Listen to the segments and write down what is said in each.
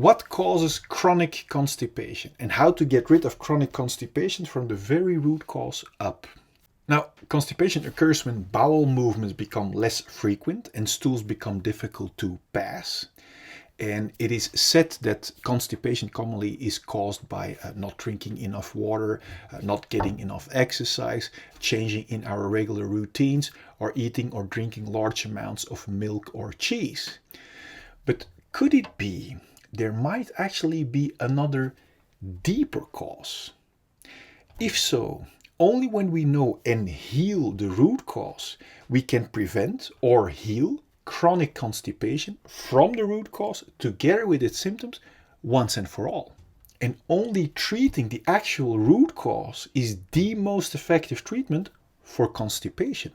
What causes chronic constipation and how to get rid of chronic constipation from the very root cause up? Now, constipation occurs when bowel movements become less frequent and stools become difficult to pass. And it is said that constipation commonly is caused by not drinking enough water, not getting enough exercise, changing in our regular routines, or eating or drinking large amounts of milk or cheese. But could it be there might actually be another deeper cause? If so, only when we know and heal the root cause, we can prevent or heal chronic constipation from the root cause together with its symptoms once and for all. And only treating the actual root cause is the most effective treatment for constipation.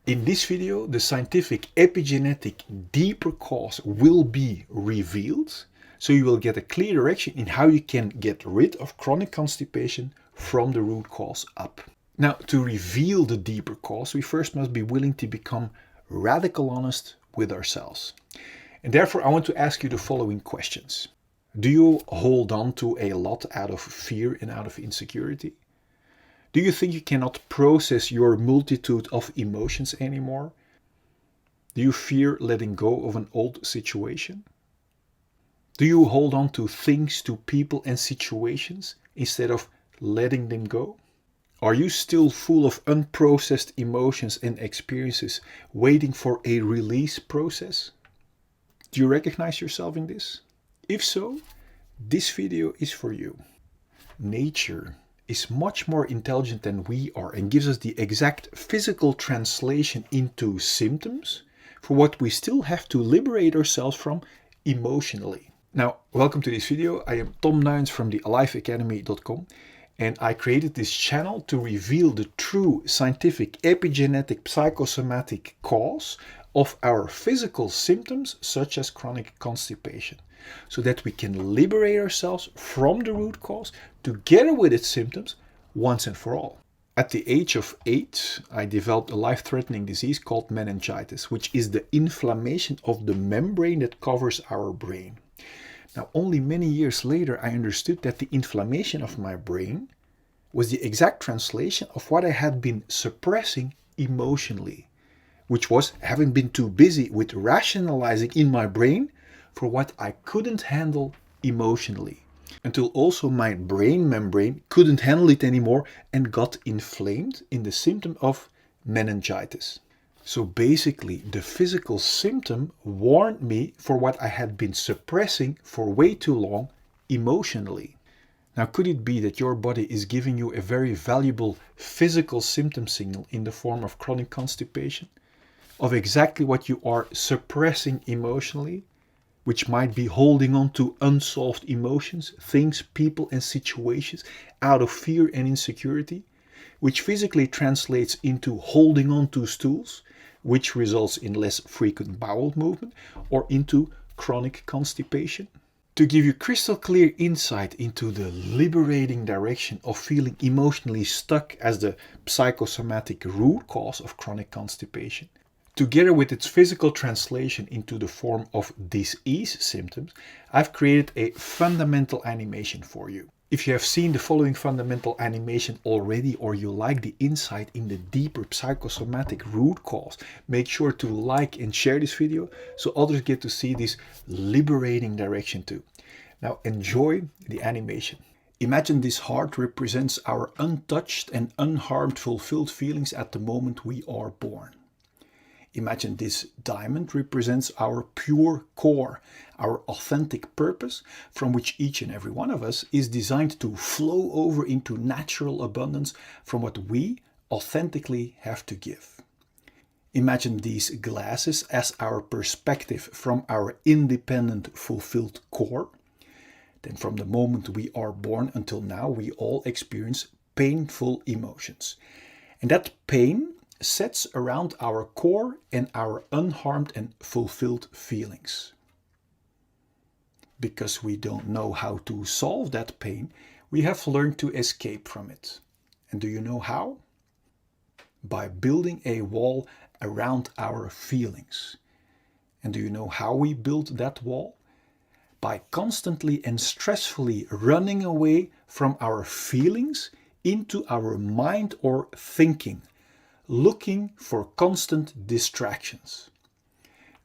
In this video, the scientific epigenetic deeper cause will be revealed, so you will get a clear direction in how you can get rid of chronic constipation from the root cause up. Now, to reveal the deeper cause, we first must be willing to become radical honest with ourselves. And therefore, I want to ask you the following questions. Do you hold on to a lot out of fear and out of insecurity? Do you think you cannot process your multitude of emotions anymore? Do you fear letting go of an old situation? Do you hold on to things, to people and situations instead of letting them go? Are you still full of unprocessed emotions and experiences waiting for a release process? Do you recognize yourself in this? If so, this video is for you. Nature is much more intelligent than we are and gives us the exact physical translation into symptoms for what we still have to liberate ourselves from emotionally. Now, welcome to this video. I am Tom Nuijens from the epigenetic.com. And I created this channel to reveal the true scientific epigenetic psychosomatic cause of our physical symptoms such as chronic constipation, so that we can liberate ourselves from the root cause together with its symptoms once and for all. At the age of 8, I developed a life-threatening disease called meningitis, which is the inflammation of the membrane that covers our brain. Now, only many years later, I understood that the inflammation of my brain was the exact translation of what I had been suppressing emotionally, which was having been too busy with rationalizing in my brain for what I couldn't handle emotionally, until also my brain membrane couldn't handle it anymore and got inflamed in the symptom of meningitis. So basically, the physical symptom warned me for what I had been suppressing for way too long emotionally. Now, could it be that your body is giving you a very valuable physical symptom signal in the form of chronic constipation, of exactly what you are suppressing emotionally, which might be holding on to unsolved emotions, things, people, and situations out of fear and insecurity, which physically translates into holding on to stools, which results in less frequent bowel movement, or into chronic constipation? To give you crystal clear insight into the liberating direction of feeling emotionally stuck as the psychosomatic root cause of chronic constipation, together with its physical translation into the form of disease symptoms, I've created a fundamental animation for you. If you have seen the following fundamental animation already, or you like the insight in the deeper psychosomatic root cause, make sure to like and share this video so others get to see this liberating direction too. Now enjoy the animation. Imagine this heart represents our untouched and unharmed fulfilled feelings at the moment we are born. Imagine this diamond represents our pure core, our authentic purpose, from which each and every one of us is designed to flow over into natural abundance from what we authentically have to give. Imagine these glasses as our perspective from our independent, fulfilled core. Then from the moment we are born until now, we all experience painful emotions. And that pain sets around our core and our unharmed and fulfilled feelings. Because we don't know how to solve that pain, we have learned to escape from it. And do you know how? By building a wall around our feelings. And do you know how we build that wall? by constantly and stressfully running away from our feelings into our mind or thinking, looking for constant distractions.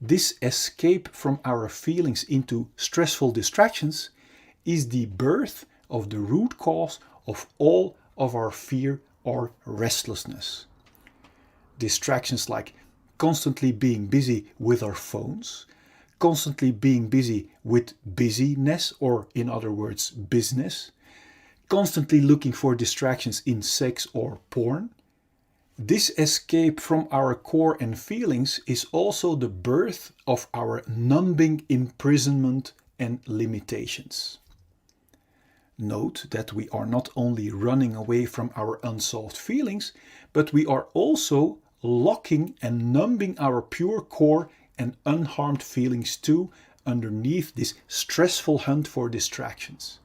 This escape from our feelings into stressful distractions is the birth of the root cause of all of our fear or restlessness. Distractions like constantly being busy with our phones, constantly being busy with busyness, or in other words, business, constantly looking for distractions in sex or porn. This escape from our core and feelings is also the birth of our numbing imprisonment and limitations. Note that we are not only running away from our unsolved feelings, but we are also locking and numbing our pure core and unharmed feelings too underneath this stressful hunt for distractions.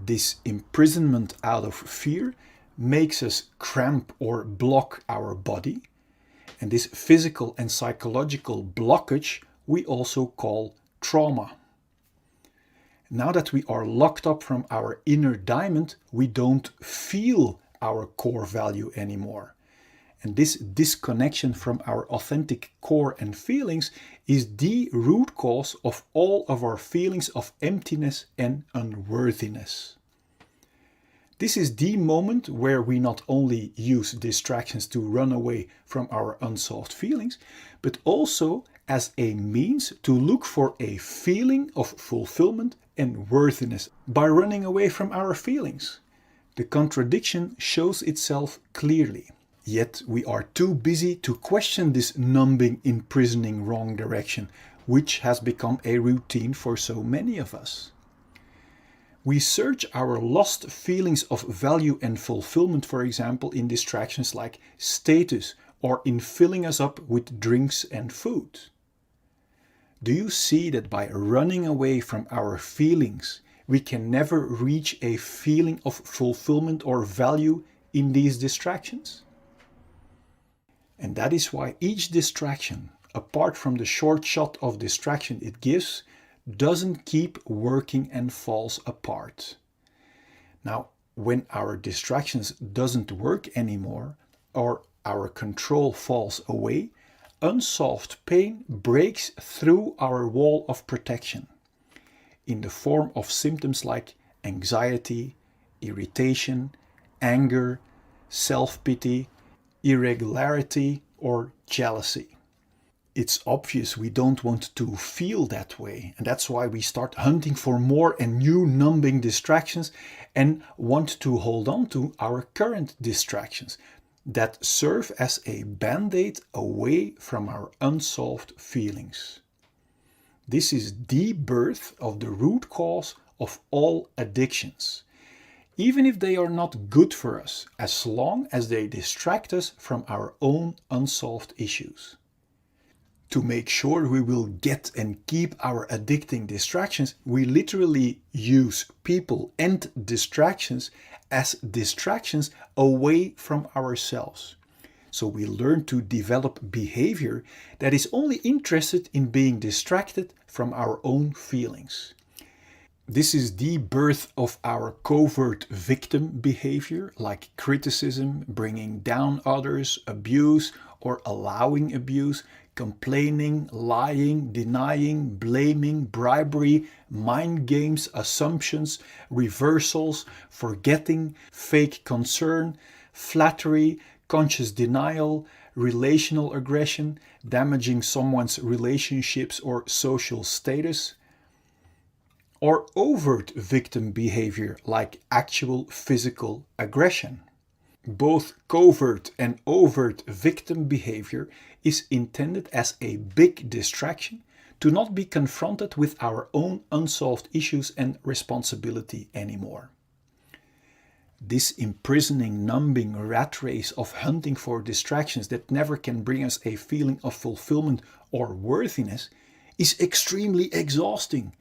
This imprisonment out of fear makes us cramp or block our body, and this physical and psychological blockage we also call trauma. Now that we are locked up from our inner diamond, we don't feel our core value anymore. And this disconnection from our authentic core and feelings is the root cause of all of our feelings of emptiness and unworthiness. This is the moment where we not only use distractions to run away from our unsolved feelings, but also as a means to look for a feeling of fulfillment and worthiness by running away from our feelings. The contradiction shows itself clearly. Yet we are too busy to question this numbing, imprisoning wrong direction, which has become a routine for so many of us. We search our lost feelings of value and fulfillment, for example, in distractions like status or in filling us up with drinks and food. Do you see that by running away from our feelings, we can never reach a feeling of fulfillment or value in these distractions? And that is why each distraction, apart from the short shot of distraction it gives, doesn't keep working and falls apart. Now, when our distractions doesn't work anymore or our control falls away, unsolved pain breaks through our wall of protection in the form of symptoms like anxiety, irritation, anger, self-pity, irregularity, or jealousy. It's obvious we don't want to feel that way, and that's why we start hunting for more and new numbing distractions and want to hold on to our current distractions that serve as a band-aid away from our unsolved feelings. This is the birth of the root cause of all addictions, even if they are not good for us, as long as they distract us from our own unsolved issues. To make sure we will get and keep our addicting distractions, we literally use people and distractions as distractions away from ourselves. So we learn to develop behavior that is only interested in being distracted from our own feelings. This is the birth of our covert victim behavior, like criticism, bringing down others, abuse or allowing abuse, complaining, lying, denying, blaming, bribery, mind games, assumptions, reversals, forgetting, fake concern, flattery, conscious denial, relational aggression, damaging someone's relationships or social status, or overt victim behavior like actual physical aggression. Both covert and overt victim behavior is intended as a big distraction to not be confronted with our own unsolved issues and responsibility anymore. This imprisoning, numbing rat race of hunting for distractions that never can bring us a feeling of fulfillment or worthiness is extremely exhausting.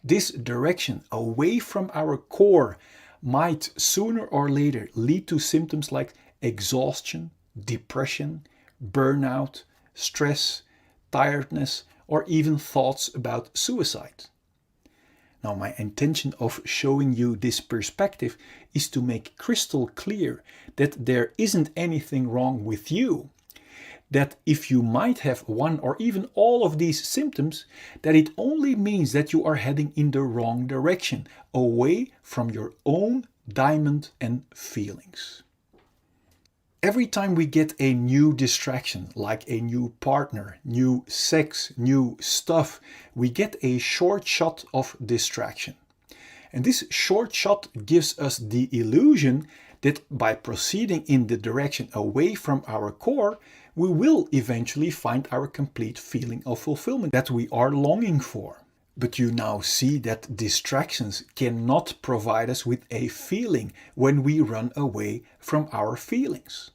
This direction away from our core might sooner or later lead to symptoms like exhaustion, depression, burnout, stress, tiredness, or even thoughts about suicide. Now, my intention of showing you this perspective is to make crystal clear that there isn't anything wrong with you. That if you might have one or even all of these symptoms, that it only means that you are heading in the wrong direction, away from your own diamond and feelings. Every time we get a new distraction, like a new partner, new sex, new stuff, we get a short shot of distraction. And this short shot gives us the illusion that by proceeding in the direction away from our core, we will eventually find our complete feeling of fulfillment that we are longing for. But you now see that distractions cannot provide us with a feeling when we run away from our feelings.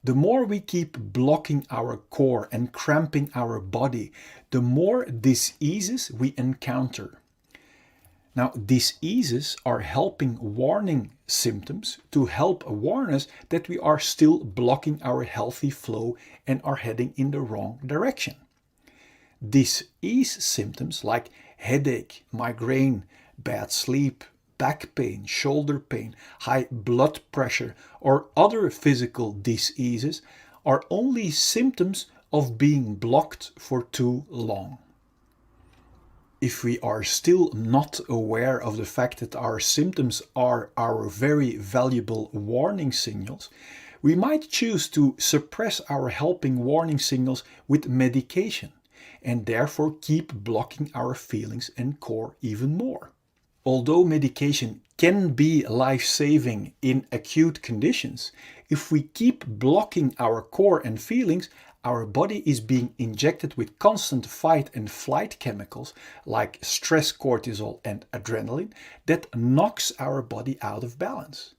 The more we keep blocking our core and cramping our body, the more diseases we encounter. Now, diseases are helping warning symptoms to help warn us that we are still blocking our healthy flow and are heading in the wrong direction. Disease symptoms like headache, migraine, bad sleep, back pain, shoulder pain, high blood pressure, or other physical diseases are only symptoms of being blocked for too long. If we are still not aware of the fact that our symptoms are our very valuable warning signals, we might choose to suppress our helping warning signals with medication, and therefore keep blocking our feelings and core even more. Although medication can be life-saving in acute conditions, if we keep blocking our core and feelings, our body is being injected with constant fight and flight chemicals like stress cortisol and adrenaline that knocks our body out of balance.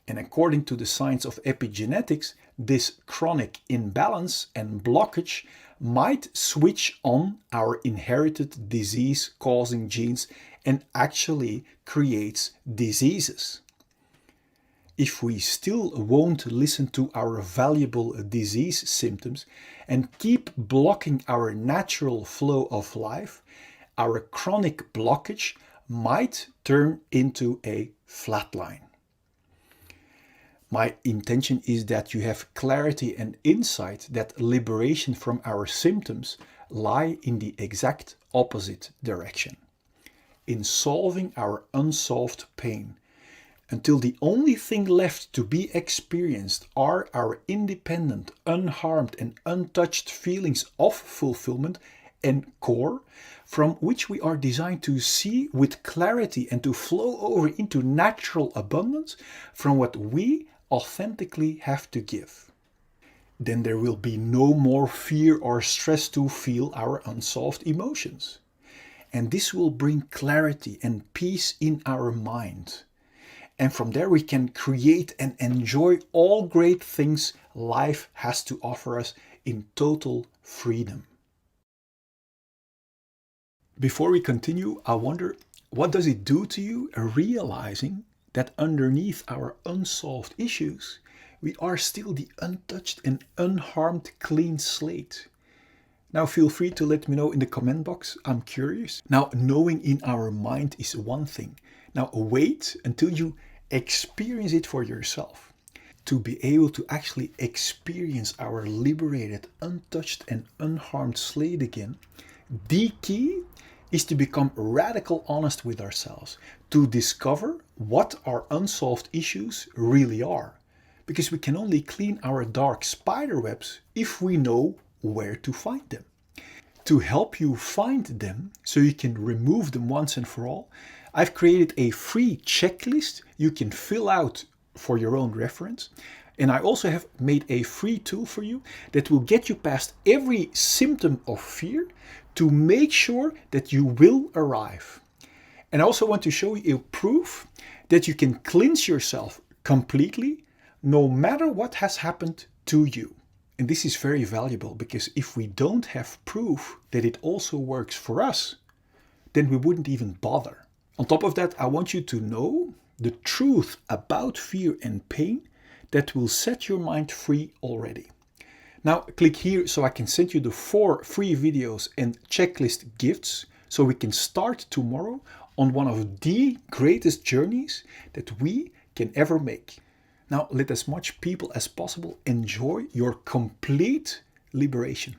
And according to the science of epigenetics, this chronic imbalance and blockage might switch on our inherited disease-causing genes and actually creates diseases. If we still won't listen to our valuable disease symptoms and keep blocking our natural flow of life, our chronic blockage might turn into a flatline. My intention is that you have clarity and insight that liberation from our symptoms lie in the exact opposite direction, in solving our unsolved pain, until the only thing left to be experienced are our independent, unharmed and untouched feelings of fulfillment and core, from which we are designed to see with clarity and to flow over into natural abundance from what we authentically have to give. Then there will be no more fear or stress to feel our unsolved emotions. And this will bring clarity and peace in our mind. And from there we can create and enjoy all great things life has to offer us in total freedom. Before we continue, I wonder, what does it do to you realizing that underneath our unsolved issues, we are still the untouched and unharmed clean slate? Now feel free to let me know in the comment box. I'm curious. Now, knowing in our mind is one thing. Now wait until you experience it for yourself. To be able to actually experience our liberated, untouched and unharmed slate again, the key is to become radical honest with ourselves, to discover what our unsolved issues really are. Because we can only clean our dark spider webs if we know where to find them. To help you find them, so you can remove them once and for all, I've created a free checklist you can fill out for your own reference. And I also have made a free tool for you that will get you past every symptom of fear to make sure that you will arrive. And I also want to show you a proof that you can cleanse yourself completely no matter what has happened to you. And this is very valuable because if we don't have proof that it also works for us, then we wouldn't even bother. On top of that, I want you to know the truth about fear and pain that will set your mind free already. Now click here so I can send you the 4 free videos and checklist gifts so we can start tomorrow on one of the greatest journeys that we can ever make. Now let as much people as possible enjoy your complete liberation.